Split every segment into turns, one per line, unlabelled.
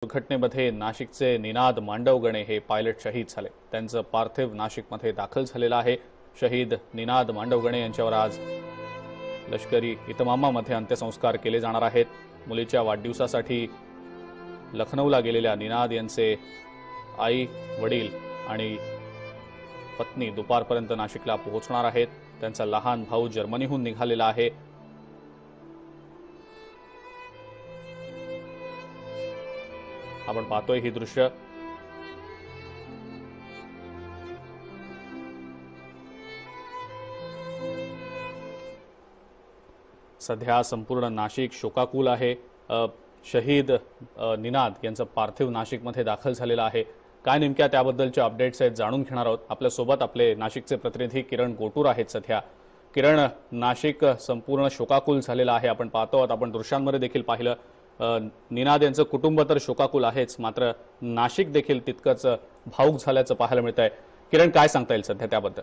दुर्घटनेमध्ये नाशिकचे निनाद मांडवगणे हे पायलट शहीद झाले। त्यांचं पार्थिव नाशिकमध्ये दाखल झालेलं आहे। शहीद निनाद मांडवगणे यांच्यावर आज लष्करी इतमामामध्ये अंत्यसंस्कार केले जाणार आहेत। मुलीच्या वाढदिवसासाठी लखनौला गेलेल्या निनाद यांचे आई, वडील आणि पत्नी दुपारपर्यंत नाशिकला पोहोचणार आहेत। त्यांचा लहान भाऊ जर्मनीहून निघालेला आहे। आपण पाहतोय ही दृश्य। सध्या संपूर्ण नाशिक शोकाकुल आहे। शहीद निनाद यांचं पार्थिव नाशिकमध्ये दाखल झालेलं आहे। काय नेमक्या त्याबद्दलचे अपडेट्स आहेत जाणून घेणार आहोत। आपल्या सोबत आपले नाशिकचे प्रतिनिधी किरण गोटूर आहेत सध्या। किरण, नाशिक संपूर्ण शोकाकुल झालेलं आहे। आपण पाहतो आहोत, आपण दृश्यांमध्ये देखील पाहिलं, निनाद यांचं कुटुंब तर शोकाकुल आहेच, मात्र नाशिक देखील तितकंच भावुक झाल्याचं पाहायला मिळतंय। किरण, काय सांगता येईल सध्या त्याबद्दल?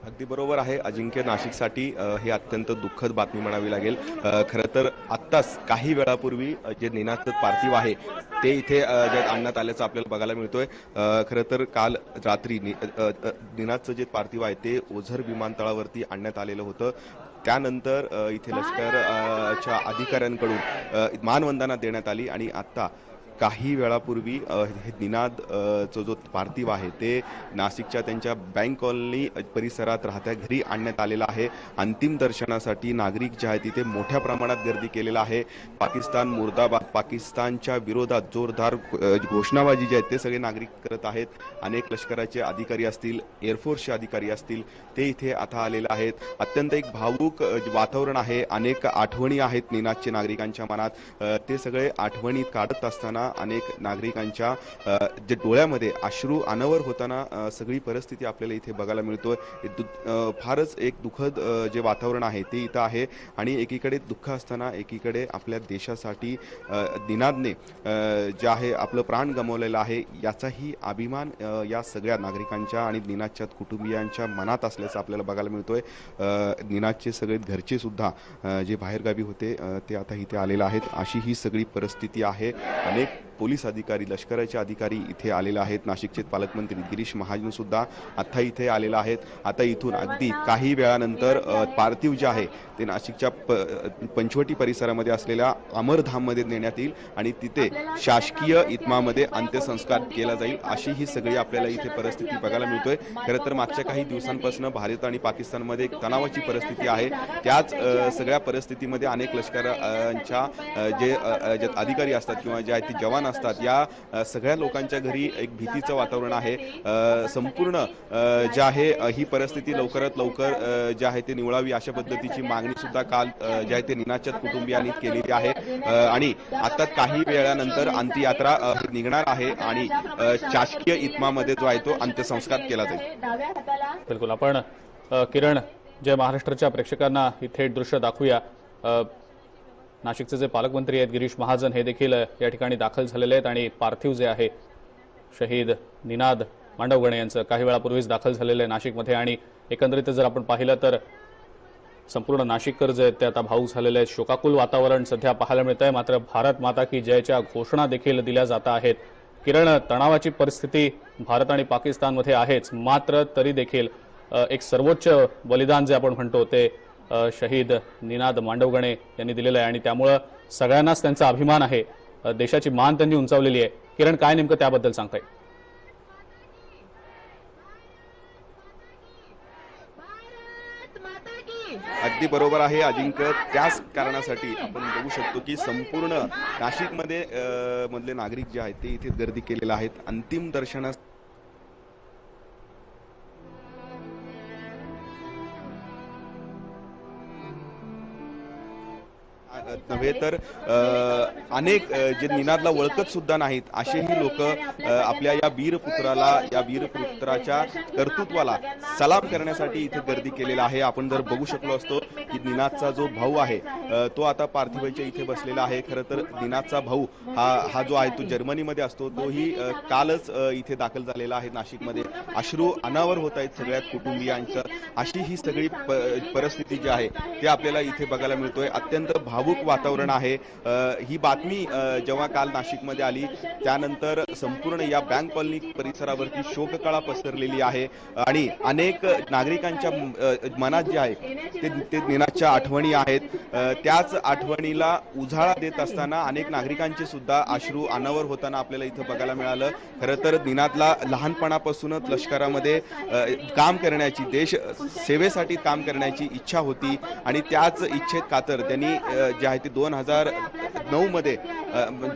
अगदी बरोबर आहे अजिंक्य, नाशिकसाठी ही अत्यंत दुःखद बातमी म्हणावी लागेल। खरं तर आत्ताच काही वेळापूर्वी जे निनादचं पार्थिव आहे ते इथे जे आणण्यात आल्याचं आपल्याला बघायला मिळतोय। खरं तर काल रात्री निनादचं जे पार्थिव आहे ते ओझर विमानतळावरती आणण्यात आलेलं होतं। त्यानंतर इथे लष्करच्या अधिकाऱ्यांकडून मानवंदना देण्यात आली आणि आता काही वेळापूर्वी हे निनाद चा जो पार्थिव आहे ते नाशिकच्या त्यांच्या बँक कॉलनी परिसरात राहत्या घरी आणण्यात आलेला आहे। अंतिम दर्शनासाठी नागरिक जे आहेत तिथे मोठ्या प्रमाणात गर्दी केलेला आहे। पाकिस्तान मुर्दाबाद, पाकिस्तानच्या विरोधात जोरदार घोषणाबाजी जी आहे ते सगळे नागरिक करत आहेत। अनेक लष्कराचे अधिकारी असतील, एअरफोर्सचे अधिकारी असतील, ते इथे आता आलेले आहेत। अत्यंत एक भावुक वातावरण आहे। अनेक आठवणी आहेत निनादच्या नागरिकांच्या मनात। ते सगळे आठवणी काढत असताना अनेक नागरिकांच्या जे डोळ्यामध्ये अश्रू अनावर होताना सगळी परिस्थिती आपल्याला इथे बघायला मिळतोय। फारच एक दुःखद जे वातावरण आहे ते इथं आहे आणि एकीकडे दुःख असताना एकीकडे आपल्या देशासाठी निनादने जे आहे आपलं प्राण गमावलेलं आहे याचाही अभिमान या सगळ्या नागरिकांच्या आणि निनादच्या कुटुंबियांच्या मनात असल्याचं आपल्याला बघायला मिळतोय। निनादचे सगळे घरचे सुद्धा जे बाहेरगावी होते ते आता इथे आलेले आहेत। अशी ही सगळी परिस्थिती आहे। अनेक पोलीस अधिकारी, लष्कराचे अधिकारी इथे आलेले आहेत। नाशिकचे पालकमंत्री गिरीश महाजन सुद्धा आता इथे आलेले आहेत। आता इथून अगदी काही वेळानंतर पार्थिव जे आहे ते नाशिकच्या पंचवटी परिसरामध्ये असलेल्या अमरधाममध्ये नेण्यात येईल आणि तिथे शासकीय इतमामध्ये अंत्यसंस्कार केला जाईल। अशी ही सगळी आपल्याला इथे परिस्थिती बघायला मिळतोय। खरं तर मागच्या काही दिवसांपासून भारत आणि पाकिस्तानमध्ये एक तणावाची परिस्थिती आहे। त्याच सगळ्या परिस्थितीमध्ये अनेक लष्कराच्या जे अधिकारी असतात किंवा जे आहेत ते जवान असतात, या सगळ्या लोकांच्या घरी एक भीतीचं वातावरण आहे। संपूर्ण जे आहे ही परिस्थिती लवकरात लवकर जे आहे ते निवळावी अशा पद्धतीची मागणी सुद्धा काल जे आहे ते निनादच्या कुटुंबियांनी केलेली आहे आणि आता काही वेळानंतर अंत्ययात्रा निघणार आहे आणि शासकीय इतमामध्ये जो आहे तो अंत्यसंस्कार केला जाईल।
बिलकुल, आपण किरण, जे महाराष्ट्राच्या प्रेक्षकांना इथे दृश्य दाखवूया। नाशिकचे जे पालकमंत्री आहेत गिरीश महाजन हे देखील या ठिकाणी दाखल झालेले आहेत आणि पार्थिव जे आहे शहीद निनाद मांडवगणे यांचं काही वेळापूर्वीच दाखल झालेलं आहे नाशिकमध्ये। आणि एकंदरीत जर आपण पाहिलं तर संपूर्ण नाशिककर जे आहेत ते आता भावुक झालेले आहेत। शोकाकुल वातावरण सध्या पाहायला मिळत आहे। मात्र भारत माता की जयच्या घोषणा देखील दिल्या जात आहेत। किरण, तणावाची परिस्थिती भारत आणि पाकिस्तानमध्ये आहेच, मात्र तरी देखील एक सर्वोच्च बलिदान जे आपण म्हणतो ते शहीद निनाद मांडवगणे यांनी दिलेलं आहे आणि त्यामुळे सगळ्यांनाच त्यांचा अभिमान आहे। देशाची मान त्यांनी उंचावलेली आहे। किरण, काय नेमकं त्याबद्दल सांगता येईल?
अगदी बरोबर आहे अजिंक्य। त्याच कारणासाठी आपण बघू शकतो की संपूर्ण नाशिकमध्ये मधले नागरिक जे आहेत ते इथे गर्दी केलेले आहेत अंतिम दर्शनास। नव्हे तर अनेक जे निनादला ओळखत सुद्धा नाहीत असेही लोक आपल्या या वीरपुत्राच्या कर्तृत्वाला सलाम करण्यासाठी इथे गर्दी केलेला आहे। आपण जर बघू शकलो असतो की निनादचा जो भाऊ आहे तो आता पार्थिवाच्या इथे बसलेला आहे। खरं तर निनादचा भाऊ हा जो आहे तो जर्मनीमध्ये असतो, तोही कालच इथे दाखल झालेला आहे नाशिकमध्ये। अश्रू अनावर होत आहेत सगळ्यात कुटुंबियांचं। अशी ही सगळी परिस्थिती जी आहे ते आपल्याला इथे बघायला मिळतोय। अत्यंत भावुक वातावरण आहे। ही बातमी जेव्हा काल नाशिकमध्ये आली त्यानंतर संपूर्ण या बँक कॉलनी परिसरावरती शोककळा पसरलेली आहे आणि अनेक नागरिकांच्या मनात जे आहे ते निनादच्या आठवणी आहेत। त्याच आठवणीला उजाळा देत असताना अनेक नागरिकांचे सुद्धा अश्रू अनावर होताना आपल्याला इथे बघायला मिळालं। खरं तर निनादला लहानपणापासूनच लष्करामध्ये काम करण्याची, देश सेवेसाठी काम करण्याची इच्छा होती आणि त्याच इच्छेत खातर त्यांनी जे आहे ते 2009 मध्ये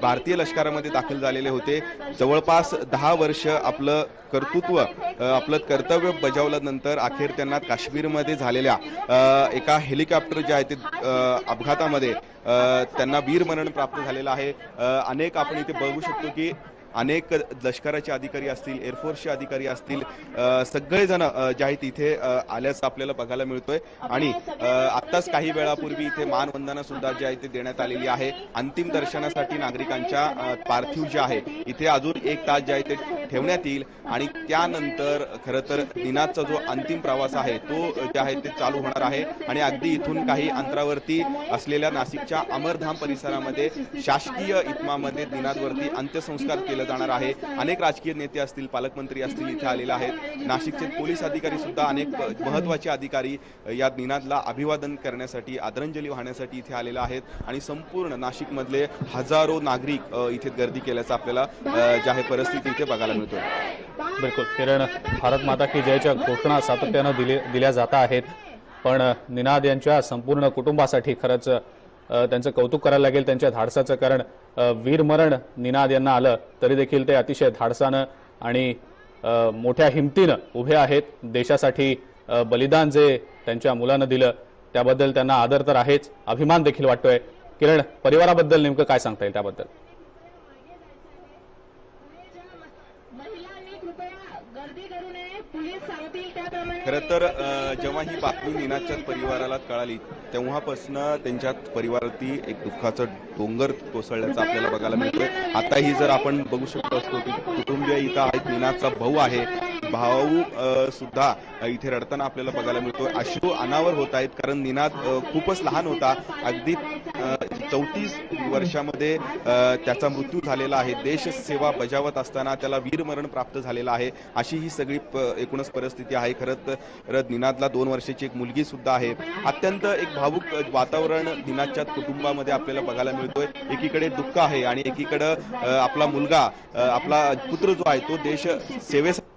भारतीय लष्करामध्ये दाखल झालेले होते। जवळपास 10 वर्ष आपलं कर्तव्य बजावल्यानंतर अखेर त्यांना काश्मीरमध्ये झालेल्या एका हेलिकॉप्टर जे आहे ते अपघातामध्ये त्यांना वीरमरण प्राप्त झालेलं आहे। अनेक आपण इथे बघू शकतो की अनेक लष्कराचे अधिकारी असतील, एअरफोर्सचे अधिकारी असतील, सगळेजण जे आहेत इथे आल्याचं आपल्याला बघायला मिळतोय आणि आत्ताच काही वेळापूर्वी इथे मानवंदना सुद्धा जी आहे ते देण्यात आलेली आहे। अंतिम दर्शनासाठी नागरिकांच्या पार्थिव जे आहे इथे अजून 1 तास जे आहे ते ठेवण्यात येईल आणि त्यानंतर खरं तर निनादचा जो अंतिम प्रवास आहे तो जे आहे ते चालू होणार आहे आणि अगदी इथून काही अंतरावरती असलेल्या नाशिकच्या अमरधाम परिसरामध्ये शासकीय इतमामध्ये निनादवरती अंत्यसंस्कार केले जाणार आहे। अनेक राजकीय नेते असतील, पालकमंत्री असतील इथे आलेले आहेत। नाशिकचे पोलीस अधिकारी सुद्धा अनेक महत्त्वाचे अधिकारी या निनादला अभिवादन करण्यासाठी, आदरांजली वाहण्यासाठी इथे आलेले आहेत आणि संपूर्ण नाशिकमधले हजारो नागरिक इथे गर्दी केल्याचं आपल्याला जे आहे परिस्थिती इथे बघायला मिळतोय।
बिलकुल किरण, भारत माता की जयच्या घोषणा सातत्यानं दिल्या जात आहेत, पण निनाद यांच्या संपूर्ण कुटुंबासाठी खरंच त्यांचं कौतुक करायला लागेल त्यांच्या धाडसाचं। कारण वीरमरण निनाद यांना आलं तरी देखील ते अतिशय धाडसानं आणि मोठ्या हिमतीनं उभे आहेत। देशासाठी बलिदान जे त्यांच्या मुलानं दिलं त्याबद्दल त्यांना आदर तर आहेच, अभिमान देखील वाटतोय। किरण, परिवाराबद्दल नेमकं काय सांगता येईल त्याबद्दल?
खरं तर जेव्हा ही बातमी निनादच्या परिवाराला कळाली तेव्हापासून त्यांच्या परिवारावरती एक दुःखाचं डोंगर कोसळल्याचं आपल्याला बघायला मिळतोय। आताही जर आपण बघू शकतो असतो की कुटुंबीय इथं आहेत, निनादचा भाऊ आहे, भाऊ सुद्धा इथे रडताना आपल्याला बघायला मिळतोय। अश्रू अनावर होत आहेत कारण निनाद खूपच लहान होता, अगदी 34 वर्षामध्ये त्याचा मृत्यू झालेला आहे। देश सेवा बजावत असताना त्याला वीरमरण प्राप्त झालेलं आहे। अशी ही सगळी एकूणच परिस्थिती आहे। खरं तर निनादला 2 वर्षाची एक मुलगी सुद्धा आहे। अत्यंत एक भावुक वातावरण निनादच्या कुटुंबामध्ये आपल्याला बघायला मिळतोय। एकीकडे दुःख आहे आणि एकीकडे आपला मुलगा, आपला पुत्र जो आहे तो देश सेवेसाठी,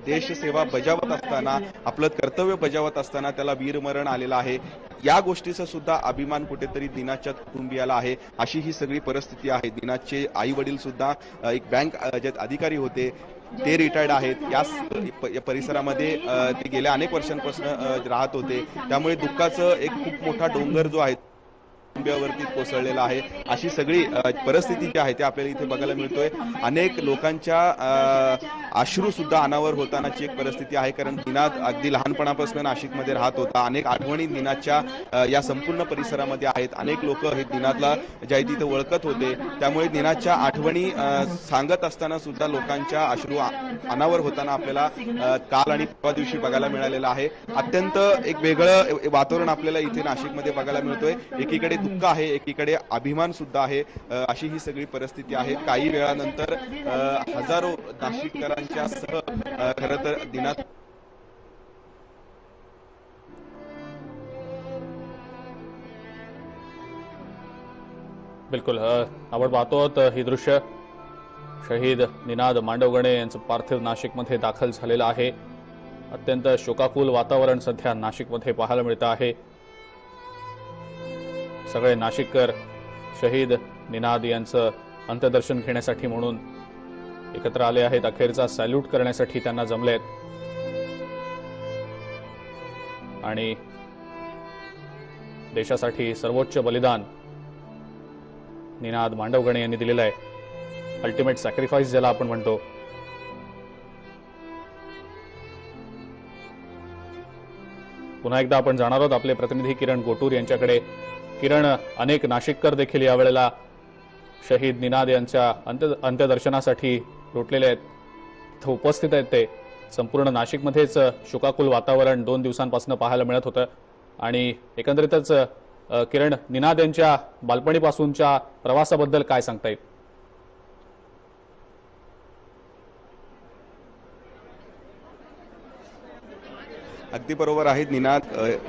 देश सेवा बजावत असताना, आपलं कर्तव्य बजावत असताना त्याला वीरमरण आलेलं आहे। या गोष्टीचा सुद्धा अभिमान कुठेतरी निनादच्या कुटुंबियाला आहे। अशी ही सगळी परिस्थिती आहे। निनादचे आई वडील सुद्धा एक बँक अधिकारी होते, ते रिटायर्ड आहेत। या परिसरामध्ये ते गेल्या अनेक वर्षांपासून राहत होते, त्यामुळे दुःखाचं एक खूप मोठा डोंगर जो आहे कुटुंबियावरती कोसळलेला आहे। अशी सगळी परिस्थिती जी आहे ते आपल्याला इथे बघायला मिळतोय। अनेक लोकांच्या अश्रू सुद्धा अनावर होतानाची एक परिस्थिती आहे कारण निनाद अगदी लहानपणापासून नाशिकमध्ये राहत होता। अनेक आठवणी निनादच्या या संपूर्ण परिसरामध्ये आहेत। अनेक लोक हे निनादला जे आहे तिथे ओळखत होते, त्यामुळे निनादच्या आठवणी सांगत असताना सुद्धा लोकांच्या अश्रू अनावर होताना आपल्याला काल आणि परवा दिवशी बघायला मिळालेलं आहे। अत्यंत एक वेगळं वातावरण आपल्याला इथे नाशिकमध्ये बघायला मिळतोय। एकीकडे दुःख आहे, एकीकडे अभिमान सुद्धा आहे। अशी ही सगळी परिस्थिती आहे। काही वेळानंतर हजारो नाशिककरांच्या सह खरं तर निनाद
बिलकुल, आपण पाहतो ही दृश्य शहीद निनाद मांडवगणे यांचं पार्थिव नाशिकमध्ये दाखल झालेलं आहे। अत्यंत शोकाकुल वातावरण सध्या नाशिकमध्ये पाहायला मिळतं आहे। सगळे नाशिककर शहीद निनाद यांचं अंत्यदर्शन घेण्यासाठी म्हणून एकत्र आले आहेत। अखेरचा सॅल्यूट करण्यासाठी त्यांना जमलेत आणि देशासाठी सर्वोच्च बलिदान निनाद मांडवगणे यांनी दिलेलं आहे. अल्टिमेट सॅक्रिफाईस ज्याला आपण म्हणतो. पुन्हा एकदा आपण जाणार आहोत आपले प्रतिनिधी किरण गोटूर यांच्याकडे. किरण, अनेक नाशिककर देखील यावेळेला शहीद निनाद यांच्या अंत्यदर्शनासाठी लोटलेले आहेत, इथं उपस्थित आहेत. ते संपूर्ण नाशिकमध्येच शोकाकुल वातावरण 2 दिवसांपासून पाहायला मिळत होतं. आणि एकंदरीतच किरण, निनाद यांच्या बालपणीपासूनच्या प्रवासाबद्दल काय सांगता येईल?
अगदी बरोबर आहे. निनाद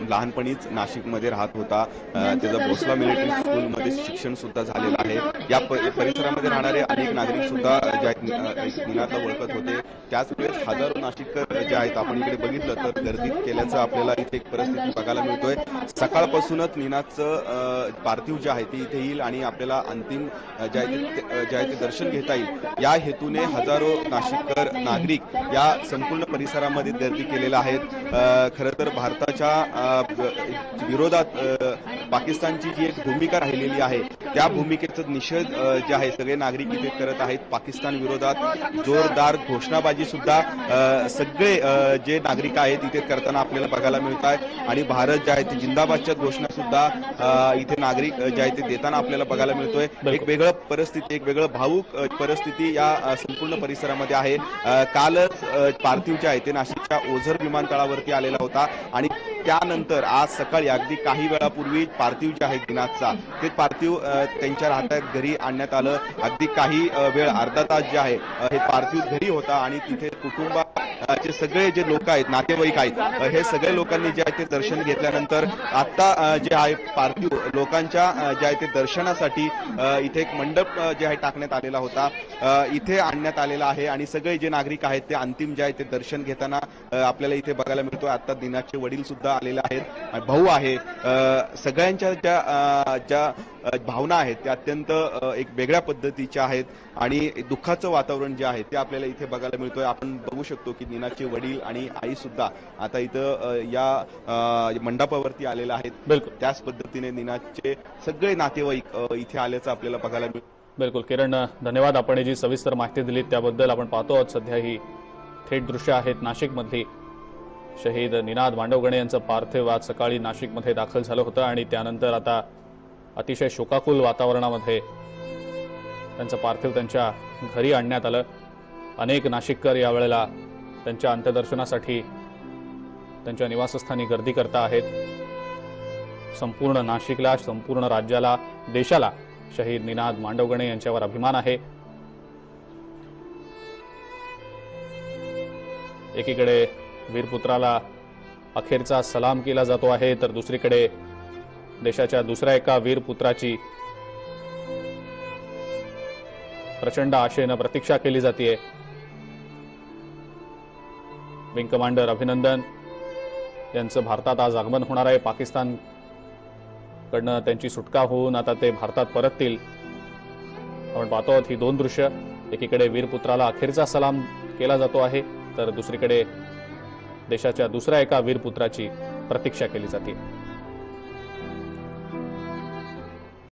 लहानपणीच नाशिकमध्ये राहत होता. त्याचं भोसला मिलिटरी स्कूलमध्ये शिक्षण सुद्धा झालेलं आहे. या परिसरामध्ये राहणारे अनेक नागरिक सुद्धा जे आहेत निनादला ओळखत होते. त्याच वेळेस हजारो नाशिककर जे आहेत, आपण इकडे बघितलं तर गर्दी केल्याचं आपल्याला इथे एक परिस्थिती बघायला मिळतोय. सकाळपासूनच निनादचं पार्थिव जे आहे ते इथे येईल आणि आपल्याला अंतिम जे आहे ते दर्शन घेता येईल या हेतूने हजारो नाशिककर नागरिक या संपूर्ण परिसरामध्ये गर्दी केलेल्या आहेत. खरं तर भारताच्या विरोधात पाकिस्तानची जी एक भूमिका राहिलेली आहे त्या भूमिकेचा निषेध जे आहे सगळे नागरिक इथे करत आहेत. पाकिस्तान विरोधात जोरदार घोषणाबाजी सुद्धा सगळे जे नागरिक आहेत इथे करताना आपल्याला बघायला मिळत आहे. आणि भारत जे आहे ते जिंदाबादच्या घोषणा सुद्धा इथे नागरिक जे आहे ते देताना आपल्याला बघायला मिळतोय. एक वेगळं परिस्थिती, एक वेगळं भावूक परिस्थिती या संपूर्ण परिसरामध्ये आहे. कालच पार्थिव जे आहे ते नाशिकच्या ओझर विमानतळावरती आलेला होता आणि त्यानंतर आज सकाळी अगदी काही वेळापूर्वी पार्थिव जे आहे निनादचा ते पार्थिव त्यांच्या राहत्या घरी आणण्यात आलं. अगदी काही वेळ, अर्धा तास जे आहे हे पार्थिव घरी होता आणि तिथे कुटुंबाचे सगळे जे लोक आहेत, नातेवाईक आहेत, हे सगळे लोकांनी जे आहे ते दर्शन घेतल्यानंतर आता जे आहे पार्थिव लोकांच्या जे आहे ते दर्शनासाठी इथे एक मंडप जे आहे टाकण्यात आलेला होता, इथे आणण्यात आलेला आहे. आणि सगळे जे नागरिक आहेत ते अंतिम जे आहे ते दर्शन घेताना आपल्याला इथे बघायला मिळतोय. आता निनादचे वडील सुद्धा आलेले आहेत, भाऊ आहे. सगळ्यांच्या ज्या भावना आहेत त्या अत्यंत एक वेगळ्या पद्धतीच्या आहेत आणि दुःखाचं वातावरण जे आहे ते आपल्याला इथे बघायला मिळतोय. आपण बघू शकतो की निनादचे वडील आणि आई सुद्धा आता इथं या मंडपावरती आलेले आहेत. त्याच पद्धतीने निनादचे सगळे नातेवाईक इथे आल्याचं आपल्याला बघायला मिळतं.
बिलकुल किरण, धन्यवाद. आपण जी सविस्तर माहिती दिली त्याबद्दल. आपण पाहतो आहोत सध्या ही थेट दृश्य आहेत नाशिकमधली. शहीद निनाद मांडवगणे यांचं पार्थिव आज सकाळी नाशिकमध्ये दाखल झालं होतं आणि त्यानंतर आता अतिशय शोकाकुल वातावरणामध्ये त्यांचं पार्थिव त्यांच्या घरी आणण्यात आलं. अनेक नाशिककर यावेळेला त्यांच्या अंत्यदर्शनासाठी त्यांच्या निवासस्थानी गर्दी करता आहेत. संपूर्ण नाशिकला, संपूर्ण राज्याला, देशाला शहीद निनाद मांडवगणे यांच्यावर अभिमान आहे. एकीकडे वीरपुत्राला अखेरचा सलाम केला जातो आहे तर दुसरीकडे देशाच्या दुसऱ्या एका वीरपुत्राची प्रचंड आशेनं प्रतीक्षा केली जाते. विंग कमांडर अभिनंदन यांचं भारतात आज आगमन होणार आहे. पाकिस्तान कडनं त्यांची सुटका होऊन आता ते भारतात परततील. आपण पाहतो आहोत ही 2 दृश्य. एकीकडे वीरपुत्राला अखेरचा सलाम केला जातो आहे तर दुसरीकडे देशाच्या दुसऱ्या एका वीरपुत्राची प्रतीक्षा केली जाते.